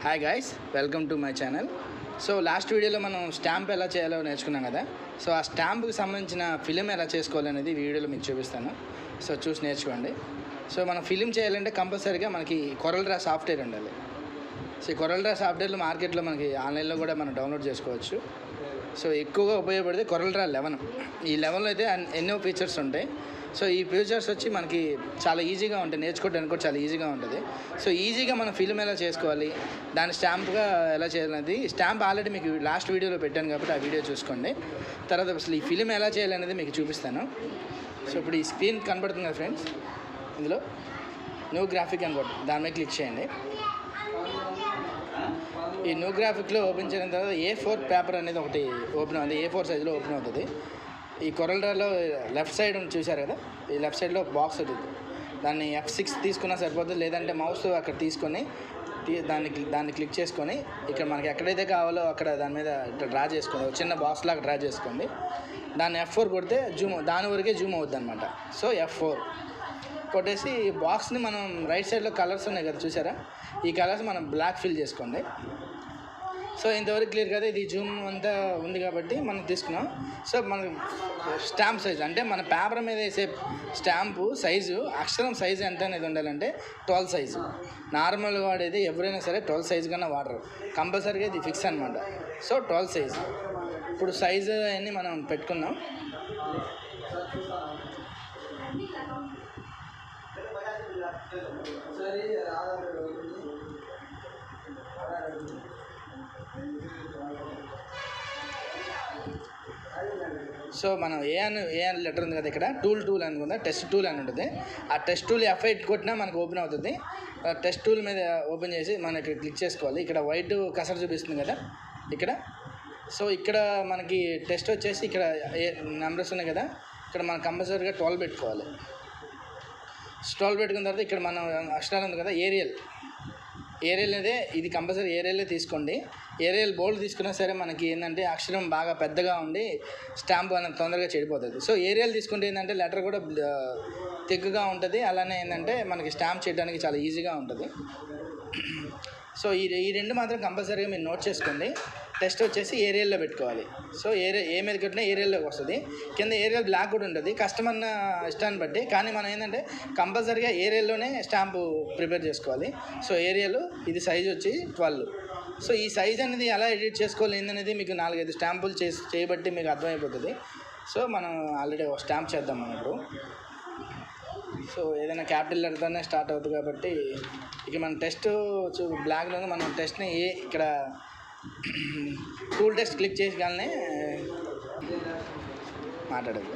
Hi guys, welcome to my channel. So last వీడియోలో మనం stamp ఎలా చేయాలో నేర్చుకున్నాం కదా. సో ఆ స్టాంప్కి సంబంధించిన ఫిలిం ఎలా చేసుకోవాలనేది వీడియోలో మీకు చూపిస్తాను. సో చూసి నేర్చుకోండి. సో మనం ఫిలిం చేయాలంటే కంపల్సరీగా మనకి కొరల్ డ్రా సాఫ్ట్వేర్ ఉండాలి. సో ఈ కొరల్ డ్రా సాఫ్ట్వేర్లో మార్కెట్లో మనకి ఆన్లైన్లో కూడా మనం డౌన్లోడ్ చేసుకోవచ్చు. సో ఎక్కువగా ఉపయోగపడితే కొరల్ డ్రా 11. ఈ 11లో అయితే ఎన్నో ఫీచర్స్ ఉంటాయి. సో ఈ ఫీచర్స్ వచ్చి మనకి చాలా ఈజీగా ఉంటాయి, నేర్చుకోవడానికి కూడా చాలా ఈజీగా ఉంటుంది. సో ఈజీగా మనం ఫిల్మ్ ఎలా చేసుకోవాలి, దాన్ని స్టాంప్గా ఎలా చేయాలనేది స్టాంప్ ఆల్రెడీ మీకు లాస్ట్ వీడియోలో పెట్టాను కాబట్టి ఆ వీడియో చూసుకోండి. తర్వాత అసలు ఈ ఫిల్మ్ ఎలా చేయాలనేది మీకు చూపిస్తాను. సో ఇప్పుడు ఈ స్క్రీన్ కనబడుతుంది కదా ఫ్రెండ్స్, ఇందులో న్యూ గ్రాఫిక్ అని దాని మీద క్లిక్ చేయండి. ఈ న్యూ గ్రాఫిక్లో ఓపెన్ చేసిన తర్వాత A4 పేపర్ అనేది ఒకటి ఓపెన్ అవుతుంది. A4 సైజులో ఓపెన్ అవుతుంది. ఈ కొరల్ డ్రాలో లెఫ్ట్ సైడ్ చూశారు కదా, ఈ లెఫ్ట్ సైడ్లో బాక్స్ ఉంటుంది. దాన్ని F6 తీసుకున్నా సరిపోతుంది, లేదంటే మౌస్ అక్కడ తీసుకొని దాన్ని క్లిక్ చేసుకొని ఇక్కడ మనకి ఎక్కడైతే కావాలో అక్కడ దాని మీద ఇట్లా డ్రా చేసుకోండి. ఒక చిన్న బాక్స్ లాగా డ్రా చేసుకోండి. దాన్ని F4 కొడితే దాని వరకే జూమ్ అవుతుంది అనమాట. సో F4 కొట్టేసి ఈ బాక్స్ని మనం రైట్ సైడ్లో కలర్స్ ఉన్నాయి కదా చూసారా, ఈ కలర్స్ మనం బ్లాక్ ఫిల్ చేసుకోండి. సో ఇంతవరకు క్లియర్ కదా, ఇది జూమ్ అంతా ఉంది కాబట్టి మనం తీసుకున్నాం. సో మన స్టాంప్ సైజ్ అంటే మన పేపర్ మీద వేసే స్టాంపు సైజు, అక్షరం సైజు ఎంత అనేది ఉండాలంటే 12 సైజు. నార్మల్గా వాడేది ఎవరైనా సరే 12 సైజు కన్నా వాడరు, కంపల్సరీగా ఇది ఫిక్స్ అనమాట. So 12 size. ఇప్పుడు సైజు అన్నీ మనం పెట్టుకున్నాం. సో మనం ఏ అని లెటర్ ఉంది కదా, ఇక్కడ టూల్ అని ఉందా, టెస్ట్ టూల్ అని ఉంటుంది. ఆ టెస్ట్ టూల్ F8 కొట్టినా మనకు ఓపెన్ అవుతుంది. టెస్ట్ టూల్ మీద ఓపెన్ చేసి మనం ఇక్కడ క్లిక్ చేసుకోవాలి. ఇక్కడ వైట్ కసర్ చూపిస్తుంది కదా ఇక్కడ. సో ఇక్కడ మనకి టెస్ట్ వచ్చేసి ఇక్కడ నెంబర్స్ ఉన్నాయి కదా, ఇక్కడ మనం కంపల్సరీగా 12 పెట్టుకోవాలి. 12 పెట్టుకున్న తర్వాత ఇక్కడ మనం అక్షరాలు ఉంది కదా, ఏరియల్ అదే ఇది కంపల్సరీ ఏరియలే తీసుకోండి. ఏరియల్ బోల్డ్ తీసుకున్నా సరే మనకి ఏంటంటే అక్షరం బాగా పెద్దగా ఉండి స్టాంప్ అనేది తొందరగా చెడిపోతుంది. సో ఏరియల్ తీసుకుంటే ఏంటంటే లెటర్ కూడా తిక్కుగా ఉంటుంది, అలానే ఏంటంటే మనకి స్టాంప్ చేయడానికి చాలా ఈజీగా ఉంటుంది. సో ఈ రెండు మాత్రం కంపల్సరీగా మీరు నోట్ చేసుకోండి. టెస్ట్ వచ్చేసి ఏరియల్లో పెట్టుకోవాలి. సో ఏ మీద కట్టినా ఏరియల్లోకి వస్తుంది. కింద ఏరియల్ బ్లాక్ కూడా ఉంటుంది, కస్టమర్ ఇష్టాన్ని బట్టి. కానీ మనం ఏంటంటే కంపల్సరీగా ఏరియల్లోనే స్టాంపు ప్రిపేర్ చేసుకోవాలి. సో ఏరియల్ ఇది సైజ్ వచ్చి 12. సో ఈ సైజ్ అనేది ఎలా ఎడిట్ చేసుకోవాలి ఏందనేది మీకు 4-5 స్టాంపులు చేయబట్టి మీకు అర్థమైపోతుంది. సో మనం ఆల్రెడీ ఒక స్టాంప్ చేద్దాం మనం ఇప్పుడు. సో ఏదైనా క్యాపిటల్ లెటర్తోనే స్టార్ట్ అవుతుంది కాబట్టి ఇక మన టెస్ట్ బ్లాక్లో మనం టెస్ట్ని ఇక్కడ టూల్ టెస్ట్ క్లిక్ చేయగానే మాట్లాడదు.